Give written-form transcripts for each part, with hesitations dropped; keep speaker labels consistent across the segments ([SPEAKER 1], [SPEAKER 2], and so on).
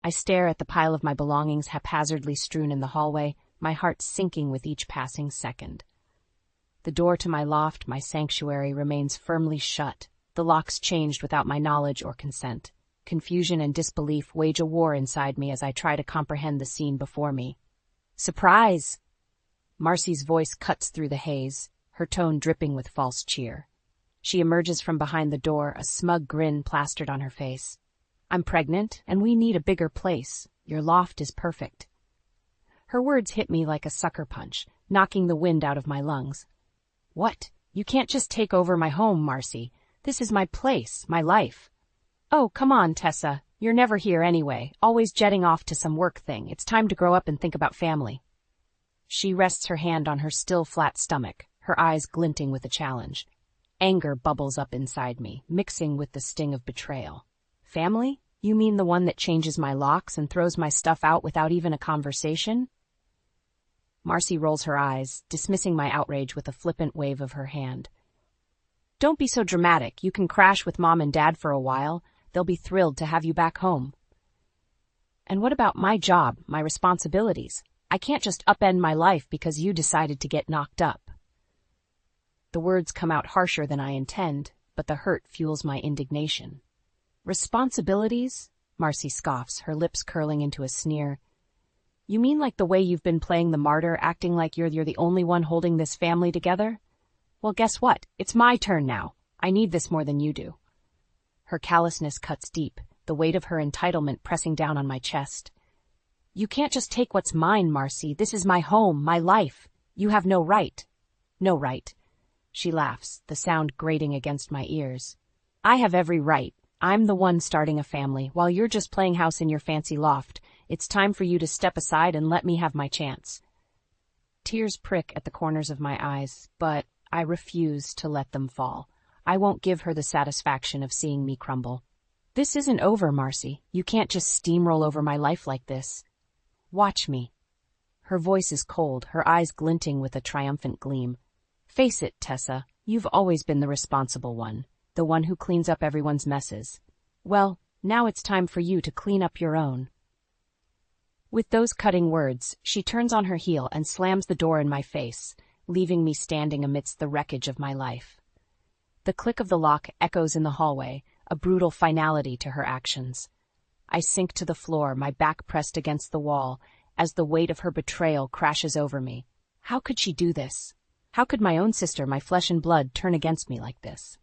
[SPEAKER 1] I stare at the pile of my belongings haphazardly strewn in the hallway, my heart sinking with each passing second. The door to my loft, my sanctuary, remains firmly shut. The locks changed without my knowledge or consent. Confusion and disbelief wage a war inside me as I try to comprehend the scene before me. Surprise! Marcy's voice cuts through the haze, her tone dripping with false cheer. She emerges from behind the door, a smug grin plastered on her face. I'm pregnant, and we need a bigger place. Your loft is perfect. Her words hit me like a sucker punch, knocking the wind out of my lungs. What? You can't just take over my home, Marcy. This is my place, my life. Oh, come on, Tessa. You're never here anyway, always jetting off to some work thing. It's time to grow up and think about family. She rests her hand on her still flat stomach, her eyes glinting with a challenge. Anger bubbles up inside me, mixing with the sting of betrayal. Family? You mean the one that changes my locks and throws my stuff out without even a conversation? Marcy rolls her eyes, dismissing my outrage with a flippant wave of her hand. Don't be so dramatic. You can crash with Mom and Dad for a while. They'll be thrilled to have you back home. And what about my job, my responsibilities? I can't just upend my life because you decided to get knocked up. The words come out harsher than I intend, but the hurt fuels my indignation. Responsibilities? Marcy scoffs, her lips curling into a sneer. You mean like the way you've been playing the martyr, acting like you're the only one holding this family together? Well, guess what? It's my turn now. I need this more than you do. Her callousness cuts deep, the weight of her entitlement pressing down on my chest. You can't just take what's mine, Marcy. This is my home, my life. You have no right. No right. She laughs, the sound grating against my ears. I have every right. I'm the one starting a family, while you're just playing house in your fancy loft. It's time for you to step aside and let me have my chance. Tears prick at the corners of my eyes, but I refuse to let them fall. I won't give her the satisfaction of seeing me crumble. This isn't over, Marcy. You can't just steamroll over my life like this. Watch me. Her voice is cold, her eyes glinting with a triumphant gleam. Face it, Tessa, you've always been the responsible one, the one who cleans up everyone's messes. Well, now it's time for you to clean up your own. With those cutting words, she turns on her heel and slams the door in my face, leaving me standing amidst the wreckage of my life. The click of the lock echoes in the hallway, a brutal finality to her actions. I sink to the floor, my back pressed against the wall, as the weight of her betrayal crashes over me. How could she do this? How could my own sister, my flesh and blood, turn against me like this?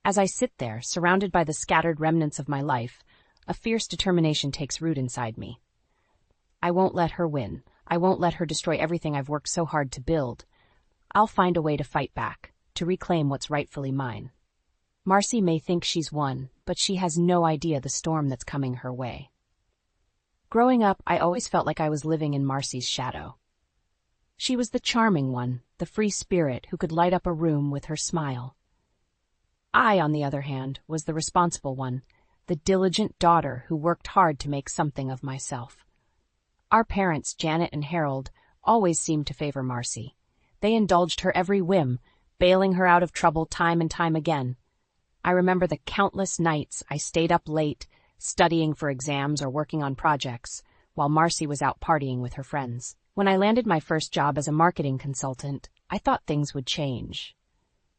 [SPEAKER 1] As I sit there, surrounded by the scattered remnants of my life, a fierce determination takes root inside me. I won't let her win. I won't let her destroy everything I've worked so hard to build. I'll find a way to fight back, to reclaim what's rightfully mine. Marcy may think she's won, but she has no idea the storm that's coming her way. Growing up, I always felt like I was living in Marcy's shadow. She was the charming one, the free spirit who could light up a room with her smile. I, on the other hand, was the responsible one, the diligent daughter who worked hard to make something of myself. Our parents, Janet and Harold, always seemed to favor Marcy. They indulged her every whim, bailing her out of trouble time and time again. I remember the countless nights I stayed up late, studying for exams or working on projects, while Marcy was out partying with her friends. When I landed my first job as a marketing consultant, I thought things would change.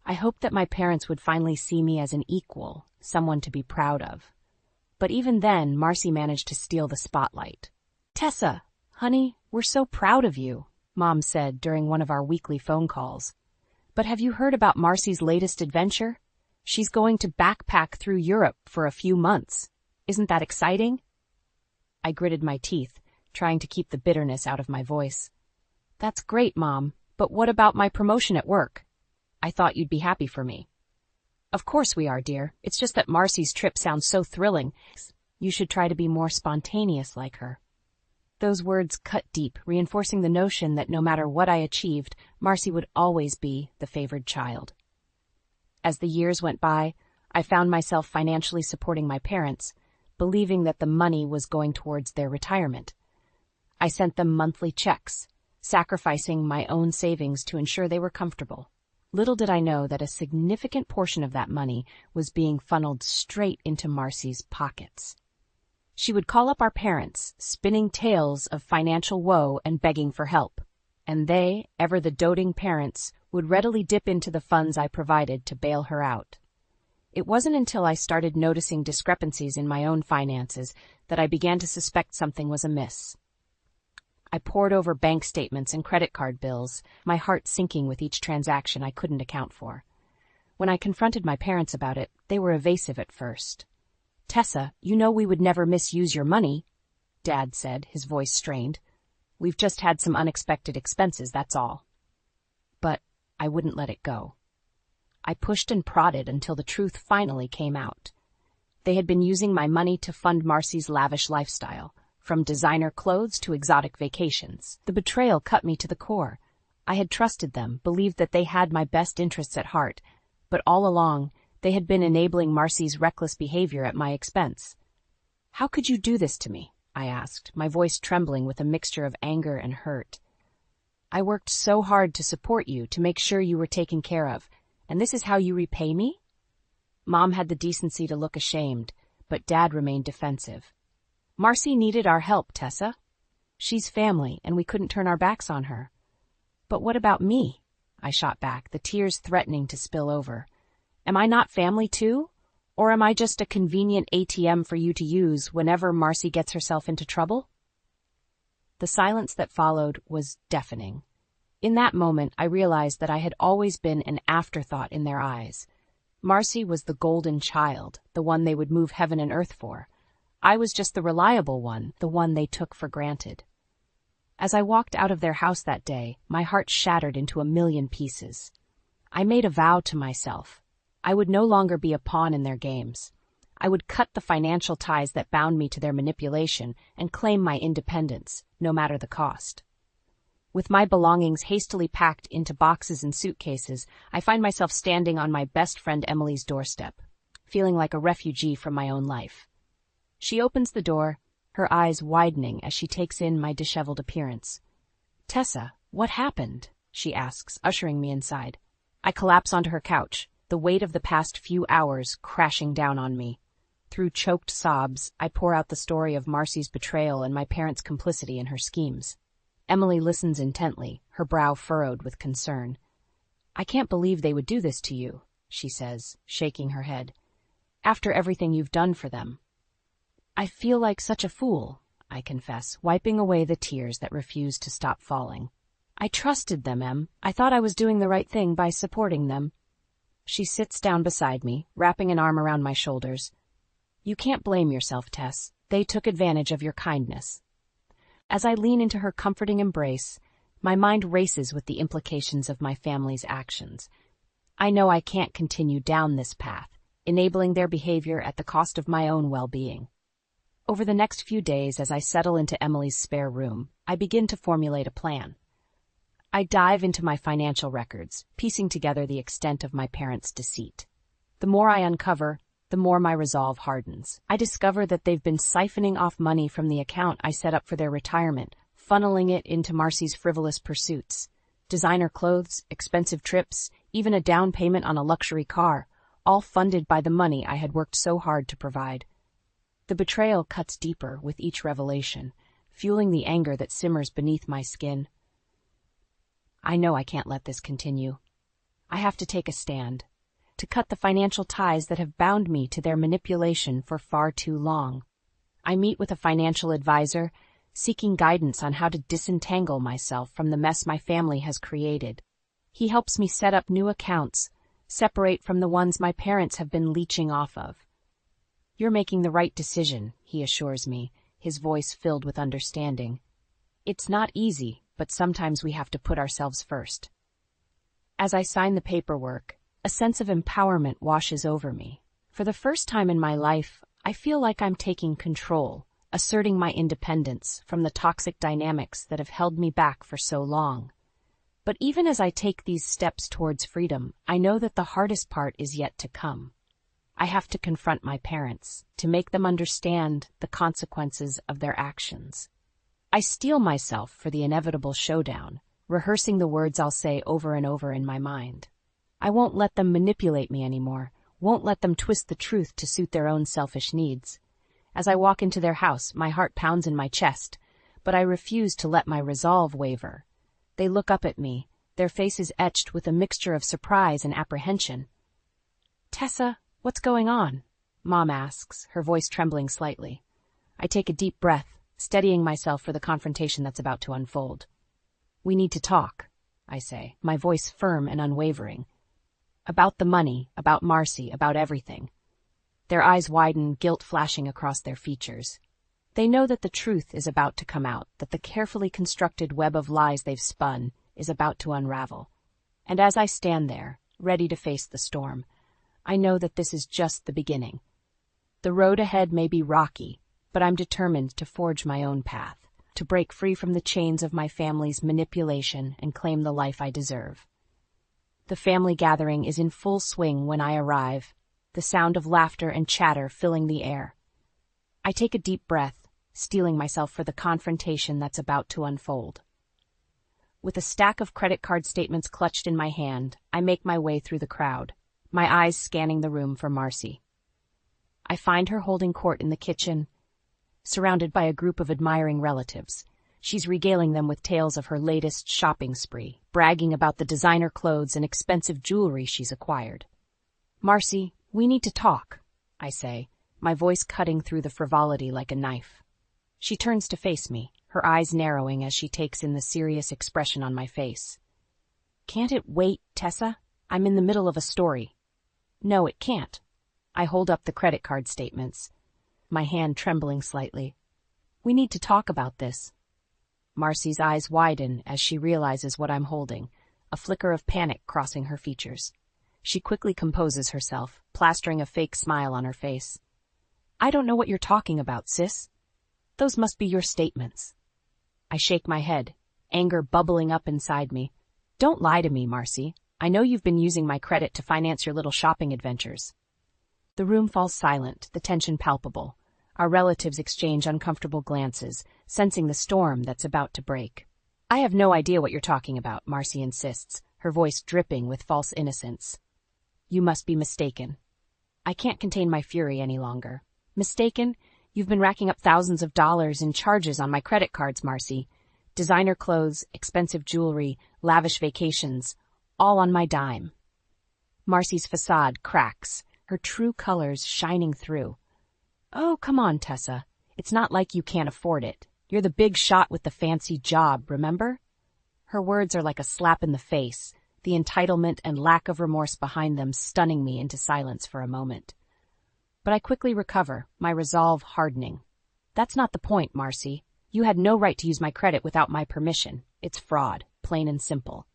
[SPEAKER 1] I hoped that my parents would finally see me as an equal, someone to be proud of. But even then, Marcy managed to steal the spotlight. Tessa, honey, we're so proud of you, Mom said during one of our weekly phone calls. But have you heard about Marcy's latest adventure? She's going to backpack through Europe for a few months. Isn't that exciting? I gritted my teeth, trying to keep the bitterness out of my voice. That's great, Mom, but what about my promotion at work? I thought you'd be happy for me. Of course we are, dear. It's just that Marcy's trip sounds so thrilling. You should try to be more spontaneous like her. Those words cut deep, reinforcing the notion that no matter what I achieved, Marcy would always be the favored child. As the years went by, I found myself financially supporting my parents, believing that the money was going towards their retirement. I sent them monthly checks, sacrificing my own savings to ensure they were comfortable. Little did I know that a significant portion of that money was being funneled straight into Marcy's pockets. She would call up our parents, spinning tales of financial woe and begging for help. And they, ever the doting parents, would readily dip into the funds I provided to bail her out. It wasn't until I started noticing discrepancies in my own finances that I began to suspect something was amiss. I pored over bank statements and credit card bills, my heart sinking with each transaction I couldn't account for. When I confronted my parents about it, they were evasive at first. "Tessa, you know we would never misuse your money," Dad said, his voice strained. "We've just had some unexpected expenses, that's all." But I wouldn't let it go. I pushed and prodded until the truth finally came out. They had been using my money to fund Marcy's lavish lifestyle, from designer clothes to exotic vacations. The betrayal cut me to the core. I had trusted them, believed that they had my best interests at heart, but all along, they had been enabling Marcy's reckless behavior at my expense. "How could you do this to me?" I asked, my voice trembling with a mixture of anger and hurt. "I worked so hard to support you, to make sure you were taken care of, and this is how you repay me?" Mom had the decency to look ashamed, but Dad remained defensive. "Marcy needed our help, Tessa. She's family, and we couldn't turn our backs on her." "But what about me?" I shot back, the tears threatening to spill over. "Am I not family too? Or am I just a convenient ATM for you to use whenever Marcy gets herself into trouble?" The silence that followed was deafening. In that moment, I realized that I had always been an afterthought in their eyes. Marcy was the golden child, the one they would move heaven and earth for. I was just the reliable one, the one they took for granted. As I walked out of their house that day, my heart shattered into a million pieces. I made a vow to myself. I would no longer be a pawn in their games. I would cut the financial ties that bound me to their manipulation and claim my independence, no matter the cost. With my belongings hastily packed into boxes and suitcases, I find myself standing on my best friend Emily's doorstep, feeling like a refugee from my own life. She opens the door, her eyes widening as she takes in my disheveled appearance. "Tessa, what happened?" she asks, ushering me inside. I collapse onto her couch, the weight of the past few hours crashing down on me. Through choked sobs, I pour out the story of Marcy's betrayal and my parents' complicity in her schemes. Emily listens intently, her brow furrowed with concern. "I can't believe they would do this to you," she says, shaking her head. "After everything you've done for them." "I feel like such a fool," I confess, wiping away the tears that refused to stop falling. "I trusted them, Em. I thought I was doing the right thing by supporting them." She sits down beside me, wrapping an arm around my shoulders. "You can't blame yourself, Tess. They took advantage of your kindness." As I lean into her comforting embrace, my mind races with the implications of my family's actions. I know I can't continue down this path, enabling their behavior at the cost of my own well-being. Over the next few days, as I settle into Emily's spare room, I begin to formulate a plan. I dive into my financial records, piecing together the extent of my parents' deceit. The more I uncover, the more my resolve hardens. I discover that they've been siphoning off money from the account I set up for their retirement, funneling it into Marcy's frivolous pursuits. Designer clothes, expensive trips, even a down payment on a luxury car, all funded by the money I had worked so hard to provide. The betrayal cuts deeper with each revelation, fueling the anger that simmers beneath my skin. I know I can't let this continue. I have to take a stand, to cut the financial ties that have bound me to their manipulation for far too long. I meet with a financial advisor, seeking guidance on how to disentangle myself from the mess my family has created. He helps me set up new accounts, separate from the ones my parents have been leeching off of. "You're making the right decision," he assures me, his voice filled with understanding. "It's not easy, but sometimes we have to put ourselves first." As I sign the paperwork, a sense of empowerment washes over me. For the first time in my life, I feel like I'm taking control, asserting my independence from the toxic dynamics that have held me back for so long. But even as I take these steps towards freedom, I know that the hardest part is yet to come. I have to confront my parents, to make them understand the consequences of their actions. I steel myself for the inevitable showdown, rehearsing the words I'll say over and over in my mind. I won't let them manipulate me anymore, won't let them twist the truth to suit their own selfish needs. As I walk into their house, my heart pounds in my chest, but I refuse to let my resolve waver. They look up at me, their faces etched with a mixture of surprise and apprehension. "Tessa, what's going on?" Mom asks, her voice trembling slightly. I take a deep breath, steadying myself for the confrontation that's about to unfold. "We need to talk," I say, my voice firm and unwavering. "About the money, about Marcy, about everything." Their eyes widen, guilt flashing across their features. They know that the truth is about to come out, that the carefully constructed web of lies they've spun is about to unravel. And as I stand there, ready to face the storm, I know that this is just the beginning. The road ahead may be rocky, but I'm determined to forge my own path, to break free from the chains of my family's manipulation and claim the life I deserve. The family gathering is in full swing when I arrive, the sound of laughter and chatter filling the air. I take a deep breath, steeling myself for the confrontation that's about to unfold. With a stack of credit card statements clutched in my hand, I make my way through the crowd, my eyes scanning the room for Marcy. I find her holding court in the kitchen, surrounded by a group of admiring relatives. She's regaling them with tales of her latest shopping spree, bragging about the designer clothes and expensive jewelry she's acquired. "Marcy, we need to talk," I say, my voice cutting through the frivolity like a knife. She turns to face me, her eyes narrowing as she takes in the serious expression on my face. "Can't it wait, Tessa? I'm in the middle of a story." "No, it can't." I hold up the credit card statements, my hand trembling slightly. "We need to talk about this." Marcy's eyes widen as she realizes what I'm holding, a flicker of panic crossing her features. She quickly composes herself, plastering a fake smile on her face. "I don't know what you're talking about, sis. Those must be your statements." I shake my head, anger bubbling up inside me. "Don't lie to me, Marcy. I know you've been using my credit to finance your little shopping adventures." The room falls silent, the tension palpable. Our relatives exchange uncomfortable glances, sensing the storm that's about to break. "I have no idea what you're talking about," Marcy insists, her voice dripping with false innocence. "You must be mistaken." I can't contain my fury any longer. "Mistaken? You've been racking up thousands of dollars in charges on my credit cards, Marcy. Designer clothes, expensive jewelry, lavish vacations, all on my dime." Marcy's facade cracks, her true colors shining through. "Oh, come on, Tessa. It's not like you can't afford it. You're the big shot with the fancy job, remember?" Her words are like a slap in the face, the entitlement and lack of remorse behind them stunning me into silence for a moment. But I quickly recover, my resolve hardening. "That's not the point, Marcy. You had no right to use my credit without my permission. It's fraud, plain and simple."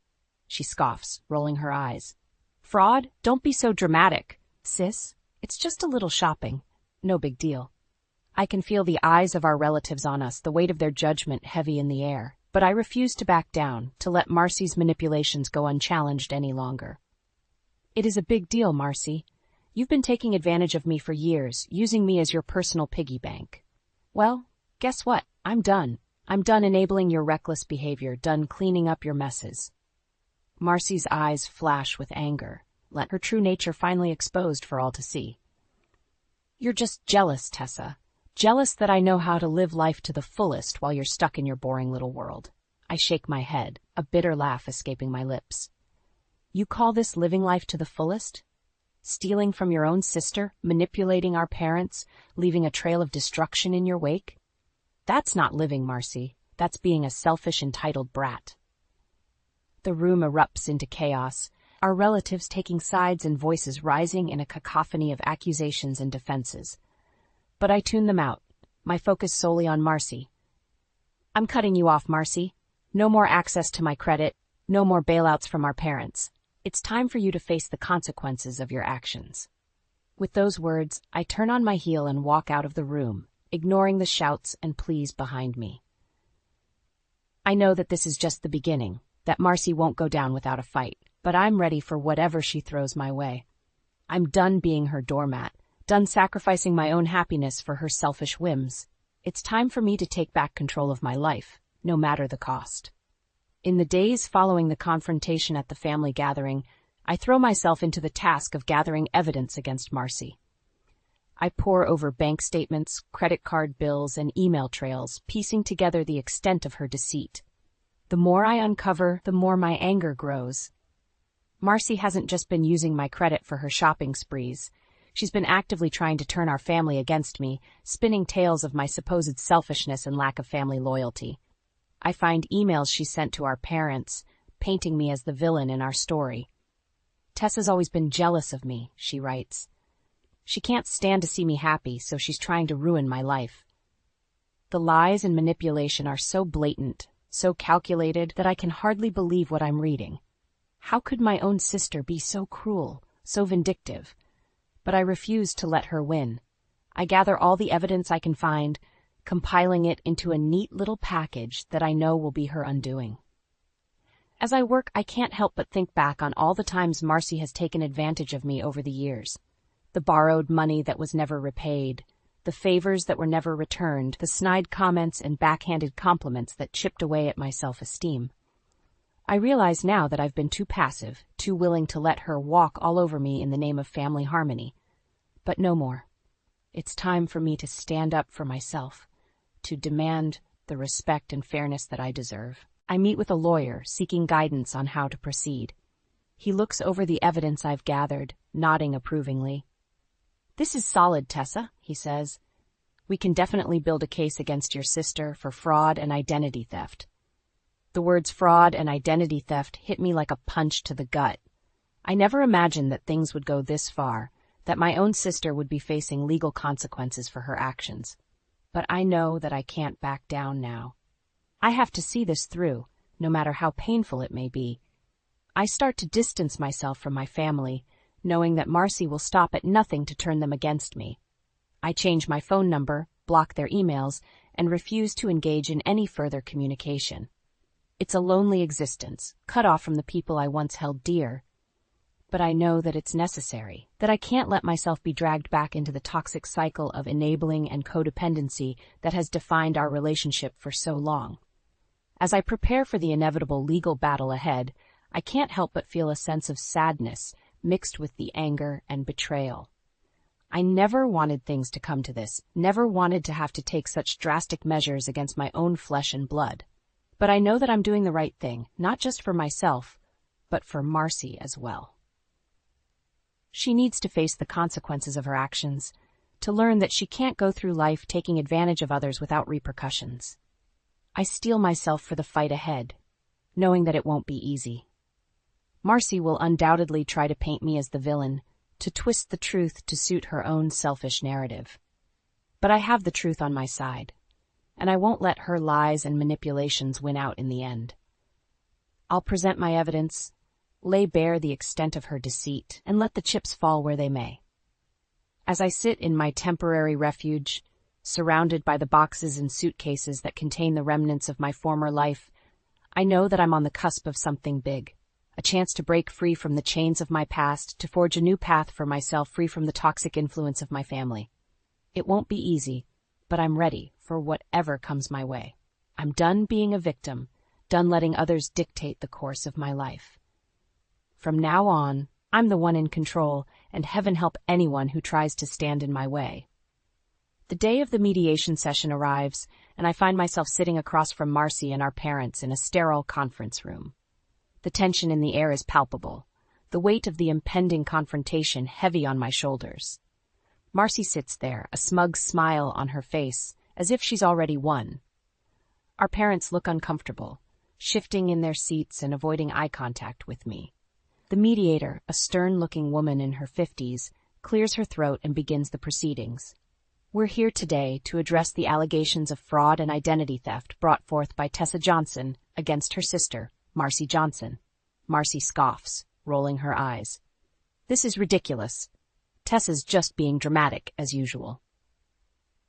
[SPEAKER 1] She scoffs, rolling her eyes. "Fraud? Don't be so dramatic, sis. It's just a little shopping. No big deal." I can feel the eyes of our relatives on us, the weight of their judgment heavy in the air, but I refuse to back down, to let Marcy's manipulations go unchallenged any longer. "It is a big deal, Marcy. You've been taking advantage of me for years, using me as your personal piggy bank. Well, guess what? I'm done. I'm done enabling your reckless behavior, done cleaning up your messes." Marcy's eyes flash with anger, her true nature finally exposed for all to see. "You're just jealous, Tessa. Jealous that I know how to live life to the fullest while you're stuck in your boring little world." I shake my head, a bitter laugh escaping my lips. "You call this living life to the fullest? Stealing from your own sister, manipulating our parents, leaving a trail of destruction in your wake? That's not living, Marcy. That's being a selfish, entitled brat." The room erupts into chaos, our relatives taking sides and voices rising in a cacophony of accusations and defenses. But I tune them out, my focus solely on Marcy. "I'm cutting you off, Marcy. No more access to my credit, no more bailouts from our parents. It's time for you to face the consequences of your actions." With those words, I turn on my heel and walk out of the room, ignoring the shouts and pleas behind me. I know that this is just the beginning, that Marcy won't go down without a fight, but I'm ready for whatever she throws my way. I'm done being her doormat, done sacrificing my own happiness for her selfish whims. It's time for me to take back control of my life, no matter the cost. In the days following the confrontation at the family gathering, I throw myself into the task of gathering evidence against Marcy. I pore over bank statements, credit card bills, and email trails, piecing together the extent of her deceit. The more I uncover, the more my anger grows. Marcy hasn't just been using my credit for her shopping sprees. She's been actively trying to turn our family against me, spinning tales of my supposed selfishness and lack of family loyalty. I find emails she sent to our parents, painting me as the villain in our story. Tessa's always been jealous of me, she writes. She can't stand to see me happy, so she's trying to ruin my life. The lies and manipulation are so blatant, so calculated, that I can hardly believe what I'm reading. How could my own sister be so cruel, so vindictive? But I refuse to let her win. I gather all the evidence I can find, compiling it into a neat little package that I know will be her undoing. As I work, I can't help but think back on all the times Marcy has taken advantage of me over the years. The borrowed money that was never repaid, the favors that were never returned, the snide comments and backhanded compliments that chipped away at my self-esteem. I realize now that I've been too passive, too willing to let her walk all over me in the name of family harmony. But no more. It's time for me to stand up for myself, to demand the respect and fairness that I deserve. I meet with a lawyer, seeking guidance on how to proceed. He looks over the evidence I've gathered, nodding approvingly. "This is solid, Tessa," he says. "We can definitely build a case against your sister for fraud and identity theft." The words fraud and identity theft hit me like a punch to the gut. I never imagined that things would go this far, that my own sister would be facing legal consequences for her actions. But I know that I can't back down now. I have to see this through, no matter how painful it may be. I start to distance myself from my family, knowing that Marcy will stop at nothing to turn them against me. I change my phone number, block their emails, and refuse to engage in any further communication. It's a lonely existence, cut off from the people I once held dear. But I know that it's necessary, that I can't let myself be dragged back into the toxic cycle of enabling and codependency that has defined our relationship for so long. As I prepare for the inevitable legal battle ahead, I can't help but feel a sense of sadness mixed with the anger and betrayal. I never wanted things to come to this, never wanted to have to take such drastic measures against my own flesh and blood. But I know that I'm doing the right thing, not just for myself, but for Marcy as well. She needs to face the consequences of her actions, to learn that she can't go through life taking advantage of others without repercussions. I steel myself for the fight ahead, knowing that it won't be easy. Marcy will undoubtedly try to paint me as the villain, to twist the truth to suit her own selfish narrative. But I have the truth on my side, and I won't let her lies and manipulations win out in the end. I'll present my evidence, lay bare the extent of her deceit, and let the chips fall where they may. As I sit in my temporary refuge, surrounded by the boxes and suitcases that contain the remnants of my former life, I know that I'm on the cusp of something big, a chance to break free from the chains of my past, to forge a new path for myself free from the toxic influence of my family. It won't be easy, but I'm ready for whatever comes my way. I'm done being a victim, done letting others dictate the course of my life. From now on, I'm the one in control, and heaven help anyone who tries to stand in my way. The day of the mediation session arrives, and I find myself sitting across from Marcy and our parents in a sterile conference room. The tension in the air is palpable, the weight of the impending confrontation heavy on my shoulders. Marcy sits there, a smug smile on her face, as if she's already won. Our parents look uncomfortable, shifting in their seats and avoiding eye contact with me. The mediator, a stern-looking woman in her 50s, clears her throat and begins the proceedings. We're here today to address the allegations of fraud and identity theft brought forth by Tessa Johnson against her sister, Marcy Johnson. Marcy scoffs, rolling her eyes. This is ridiculous. Tessa's just being dramatic, as usual.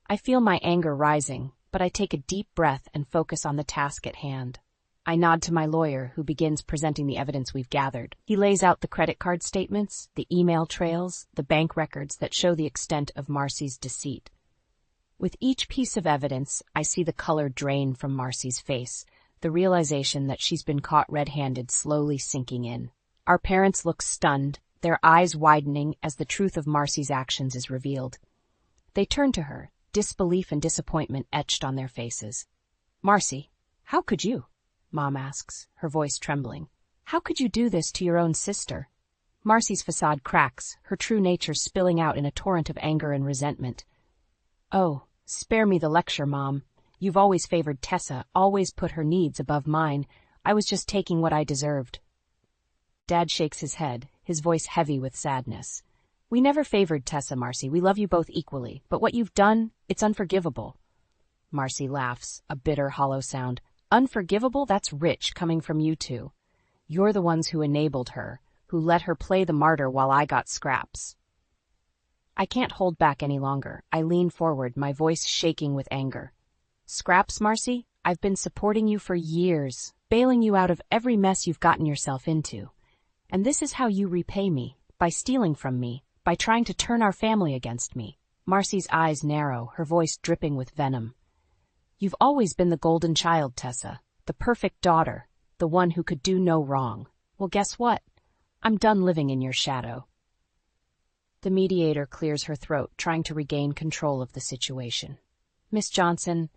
[SPEAKER 1] I feel my anger rising, but I take a deep breath and focus on the task at hand. I nod to my lawyer, who begins presenting the evidence we've gathered. He lays out the credit card statements, the email trails, the bank records that show the extent of Marcy's deceit. With each piece of evidence, I see the color drain from Marcy's face, the realization that she's been caught red-handed slowly sinking in. Our parents look stunned, their eyes widening as the truth of Marcy's actions is revealed. They turn to her, disbelief and disappointment etched on their faces. "Marcy, how could you?" Mom asks, her voice trembling. "How could you do this to your own sister?" Marcy's facade cracks, her true nature spilling out in a torrent of anger and resentment. "Oh, spare me the lecture, Mom. You've always favored Tessa, always put her needs above mine. I was just taking what I deserved." Dad shakes his head, his voice heavy with sadness. "We never favored Tessa, Marcy. We love you both equally. But what you've done, it's unforgivable." Marcy laughs, a bitter, hollow sound. "Unforgivable? That's rich, coming from you two. You're the ones who enabled her, who let her play the martyr while I got scraps." I can't hold back any longer. I lean forward, my voice shaking with anger. "Scraps, Marcy? I've been supporting you for years, bailing you out of every mess you've gotten yourself into. And this is how you repay me, by stealing from me, by trying to turn our family against me." Marcy's eyes narrow, her voice dripping with venom. "You've always been the golden child, Tessa, the perfect daughter, the one who could do no wrong. Well, guess what? I'm done living in your shadow." The mediator clears her throat, trying to regain control of the situation. "Miss Johnson,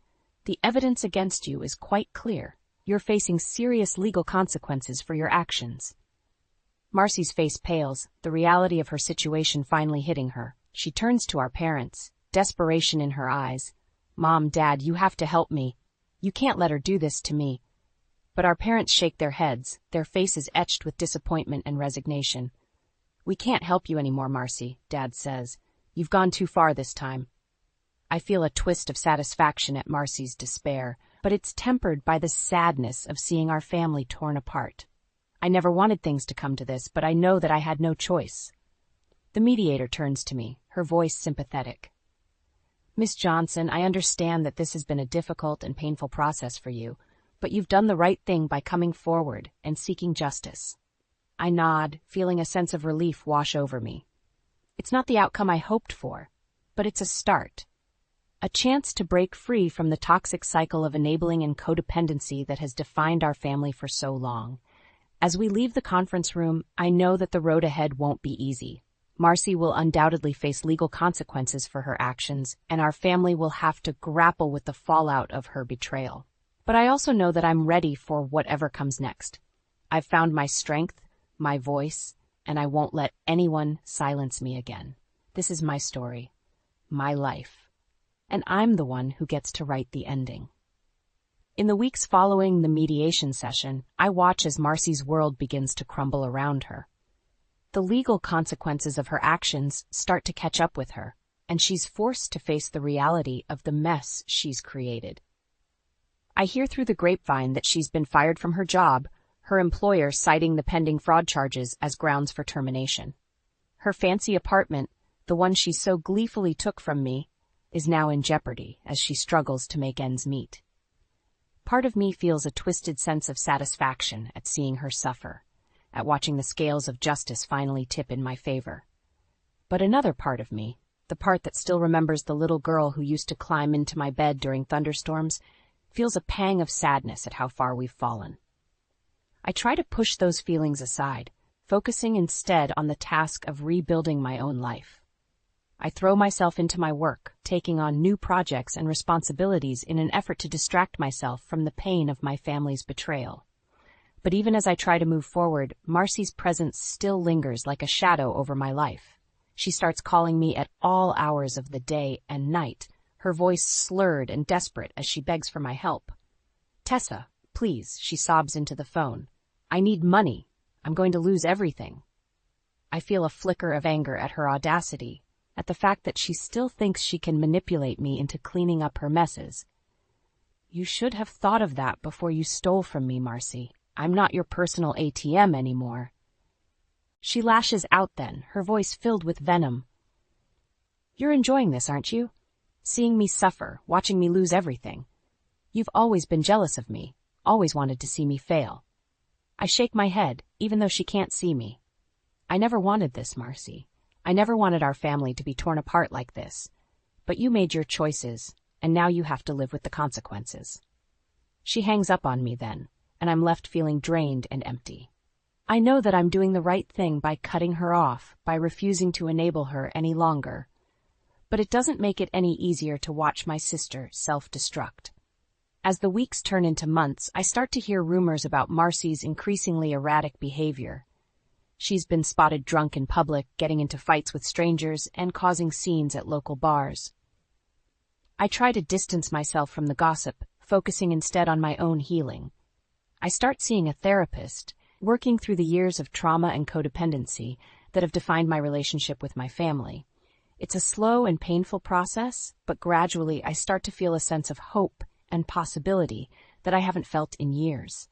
[SPEAKER 1] the evidence against you is quite clear. You're facing serious legal consequences for your actions." Marcy's face pales, the reality of her situation finally hitting her. She turns to our parents, desperation in her eyes. "Mom, Dad, you have to help me. You can't let her do this to me." But our parents shake their heads, their faces etched with disappointment and resignation. "We can't help you anymore, Marcy," Dad says. "You've gone too far this time." I feel a twist of satisfaction at Marcy's despair, but it's tempered by the sadness of seeing our family torn apart. I never wanted things to come to this, but I know that I had no choice. The mediator turns to me, her voice sympathetic. "Miss Johnson, I understand that this has been a difficult and painful process for you, but you've done the right thing by coming forward and seeking justice." I nod, feeling a sense of relief wash over me. It's not the outcome I hoped for, but it's a start. A chance to break free from the toxic cycle of enabling and codependency that has defined our family for so long. As we leave the conference room, I know that the road ahead won't be easy. Marcy will undoubtedly face legal consequences for her actions, and our family will have to grapple with the fallout of her betrayal. But I also know that I'm ready for whatever comes next. I've found my strength, my voice, and I won't let anyone silence me again. This is my story, my life, and I'm the one who gets to write the ending. In the weeks following the mediation session, I watch as Marcy's world begins to crumble around her. The legal consequences of her actions start to catch up with her, and she's forced to face the reality of the mess she's created. I hear through the grapevine that she's been fired from her job, her employer citing the pending fraud charges as grounds for termination. Her fancy apartment, the one she so gleefully took from me, is now in jeopardy as she struggles to make ends meet. Part of me feels a twisted sense of satisfaction at seeing her suffer, at watching the scales of justice finally tip in my favor. But another part of me, the part that still remembers the little girl who used to climb into my bed during thunderstorms, feels a pang of sadness at how far we've fallen. I try to push those feelings aside, focusing instead on the task of rebuilding my own life. I throw myself into my work, taking on new projects and responsibilities in an effort to distract myself from the pain of my family's betrayal. But even as I try to move forward, Marcy's presence still lingers like a shadow over my life. She starts calling me at all hours of the day and night, her voice slurred and desperate as she begs for my help. "Tessa, please," she sobs into the phone. "I need money. I'm going to lose everything." I feel a flicker of anger at her audacity, at the fact that she still thinks she can manipulate me into cleaning up her messes. "You should have thought of that before you stole from me, Marcy. I'm not your personal ATM anymore." She lashes out then, her voice filled with venom. "You're enjoying this, aren't you? Seeing me suffer, watching me lose everything. You've always been jealous of me, always wanted to see me fail." I shake my head, even though she can't see me. "I never wanted this, Marcy. I never wanted our family to be torn apart like this. But you made your choices, and now you have to live with the consequences." She hangs up on me then, and I'm left feeling drained and empty. I know that I'm doing the right thing by cutting her off, by refusing to enable her any longer. But it doesn't make it any easier to watch my sister self-destruct. As the weeks turn into months, I start to hear rumors about Marcy's increasingly erratic behavior. She's been spotted drunk in public, getting into fights with strangers, and causing scenes at local bars. I try to distance myself from the gossip, focusing instead on my own healing. I start seeing a therapist, working through the years of trauma and codependency that have defined my relationship with my family. It's a slow and painful process, but gradually I start to feel a sense of hope and possibility that I haven't felt in years.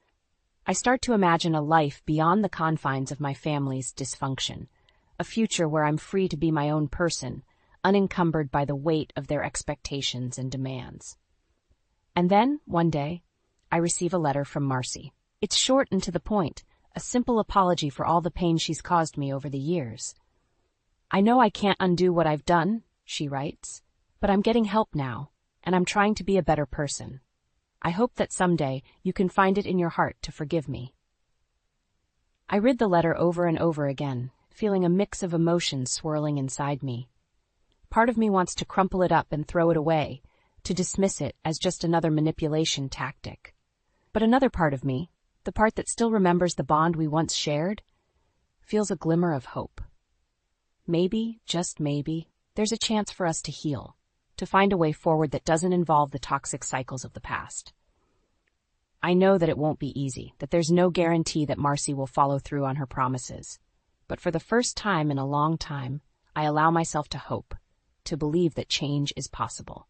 [SPEAKER 1] I start to imagine a life beyond the confines of my family's dysfunction, a future where I'm free to be my own person, unencumbered by the weight of their expectations and demands. And then, one day, I receive a letter from Marcy. It's short and to the point, a simple apology for all the pain she's caused me over the years. "I know I can't undo what I've done," she writes, "but I'm getting help now, and I'm trying to be a better person. I hope that someday you can find it in your heart to forgive me." I read the letter over and over again, feeling a mix of emotions swirling inside me. Part of me wants to crumple it up and throw it away, to dismiss it as just another manipulation tactic. But another part of me, the part that still remembers the bond we once shared, feels a glimmer of hope. Maybe, just maybe, there's a chance for us to heal, to find a way forward that doesn't involve the toxic cycles of the past. I know that it won't be easy, that there's no guarantee that Marcy will follow through on her promises. But for the first time in a long time, I allow myself to hope, to believe that change is possible.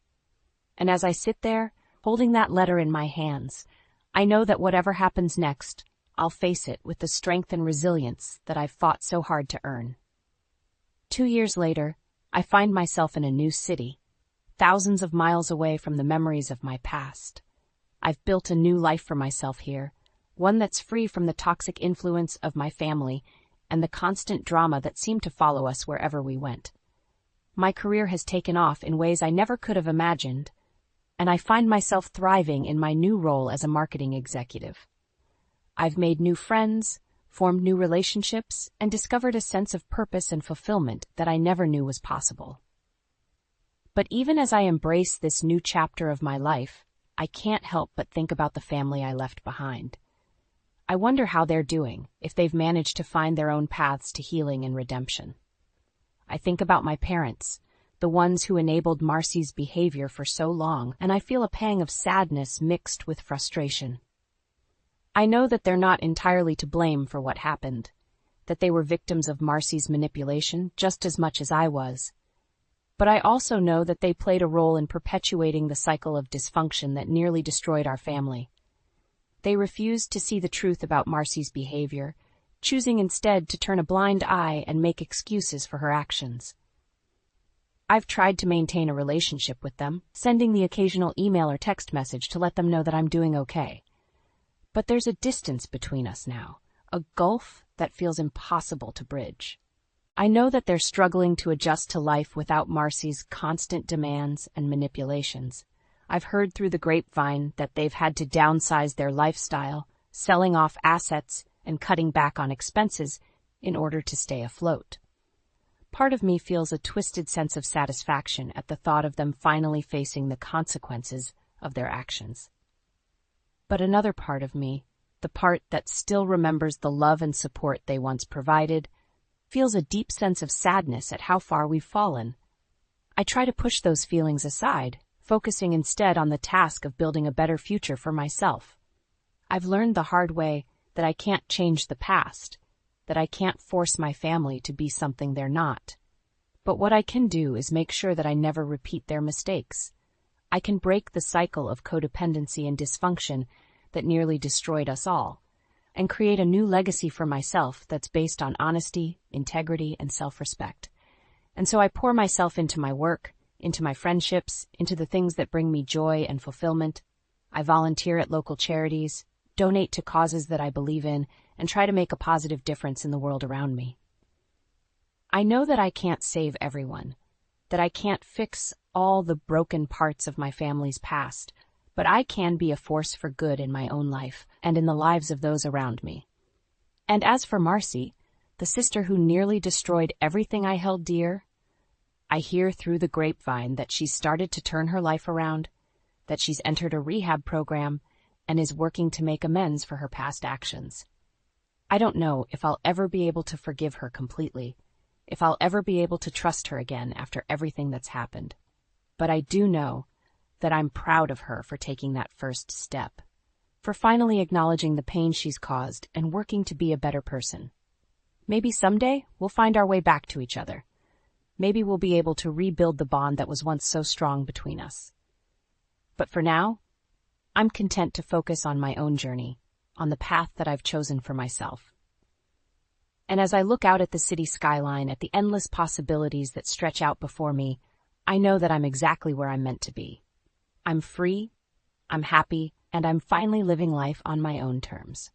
[SPEAKER 1] And as I sit there, holding that letter in my hands, I know that whatever happens next, I'll face it with the strength and resilience that I've fought so hard to earn. 2 years later, I find myself in a new city, thousands of miles away from the memories of my past. I've built a new life for myself here, one that's free from the toxic influence of my family and the constant drama that seemed to follow us wherever we went. My career has taken off in ways I never could have imagined, and I find myself thriving in my new role as a marketing executive. I've made new friends, formed new relationships, and discovered a sense of purpose and fulfillment that I never knew was possible. But even as I embrace this new chapter of my life, I can't help but think about the family I left behind. I wonder how they're doing, if they've managed to find their own paths to healing and redemption. I think about my parents, the ones who enabled Marcy's behavior for so long, and I feel a pang of sadness mixed with frustration. I know that they're not entirely to blame for what happened, that they were victims of Marcy's manipulation just as much as I was. But I also know that they played a role in perpetuating the cycle of dysfunction that nearly destroyed our family. They refused to see the truth about Marcy's behavior, choosing instead to turn a blind eye and make excuses for her actions. I've tried to maintain a relationship with them, sending the occasional email or text message to let them know that I'm doing okay. But there's a distance between us now, a gulf that feels impossible to bridge. I know that they're struggling to adjust to life without Marcy's constant demands and manipulations. I've heard through the grapevine that they've had to downsize their lifestyle, selling off assets and cutting back on expenses in order to stay afloat. Part of me feels a twisted sense of satisfaction at the thought of them finally facing the consequences of their actions. But another part of me, the part that still remembers the love and support they once provided, feels a deep sense of sadness at how far we've fallen. I try to push those feelings aside, focusing instead on the task of building a better future for myself. I've learned the hard way that I can't change the past, that I can't force my family to be something they're not. But what I can do is make sure that I never repeat their mistakes. I can break the cycle of codependency and dysfunction that nearly destroyed us all, and create a new legacy for myself that's based on honesty, integrity, and self-respect. And so I pour myself into my work, into my friendships, into the things that bring me joy and fulfillment. I volunteer at local charities, donate to causes that I believe in, and try to make a positive difference in the world around me. I know that I can't save everyone, that I can't fix all the broken parts of my family's past, but I can be a force for good in my own life and in the lives of those around me. And as for Marcy, the sister who nearly destroyed everything I held dear, I hear through the grapevine that she's started to turn her life around, that she's entered a rehab program, and is working to make amends for her past actions. I don't know if I'll ever be able to forgive her completely, if I'll ever be able to trust her again after everything that's happened. But I do know that I'm proud of her for taking that first step, for finally acknowledging the pain she's caused and working to be a better person. Maybe someday we'll find our way back to each other. Maybe we'll be able to rebuild the bond that was once so strong between us. But for now, I'm content to focus on my own journey, on the path that I've chosen for myself. And as I look out at the city skyline, at the endless possibilities that stretch out before me, I know that I'm exactly where I'm meant to be. I'm free, I'm happy, and I'm finally living life on my own terms.